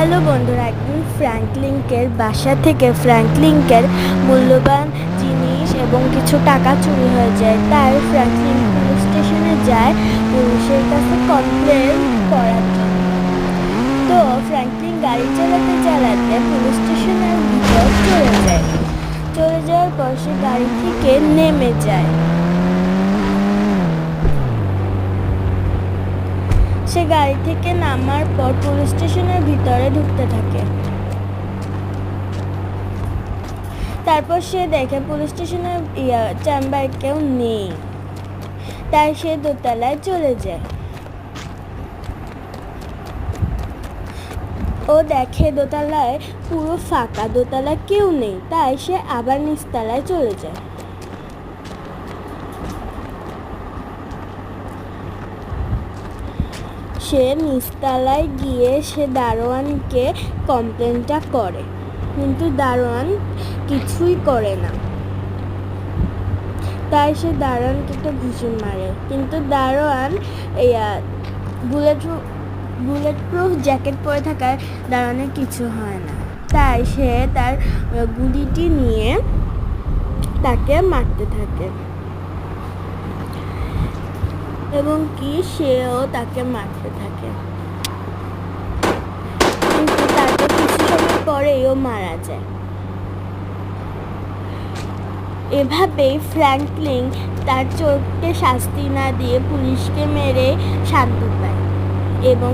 Hello বন্ধুরা, একদিন ফ্র্যাঙ্কলিনের বাসা থেকে ফ্র্যাঙ্কলিনের মূল্যবান জিনিস এবং কিছু টাকা চুরি হয়ে যায়। তাই ফ্র্যাঙ্কলিন পুলিশ স্টেশনে যায় পুলিশের কাছে কমপ্লেন করার জন্য। তো ফ্র্যাঙ্কলিন গাড়ি চালাতে চালাতে পুলিশ স্টেশনের ভিতর চলে যাওয়ার পর সে গাড়ি থেকে নেমে যায়। সে গাড়ি থেকে নামার পর পুলিশ স্টেশনের ভিতরে ঢুকতে থাকে। তারপর সে দেখে পুলিশ স্টেশনের চেম্বারে কেউ নেই, তাই সে দোতলায় চলে যায়। ও দেখে দোতলায় পুরো ফাঁকা, দোতলায় কেউ নেই, তাই সে আবার নিচতলায় চলে যায়। সে নিচতলায় গিয়ে সে দারোয়ানকে কমপ্লেনটা করে, কিন্তু দারোয়ান কিছুই করে না। তাই সে দারোয়ানকে একটা ঘুষি মারে, কিন্তু দারোয়ান বুলেট প্রুফ জ্যাকেট পরে থাকার দারোয়ানের কিছু হয় না। তাই সে তার গুলিটি নিয়ে তাকে মারতে থাকে এবং সেও তাকে মারতে থাকে, কিন্তু তারপর কিছু সময় পরেই ও মারা যায়। এভাবেই ফ্র্যাঙ্কলিন তার চোরকে শাস্তি না দিয়ে পুলিশকে মেরে শান্তি পায় এবং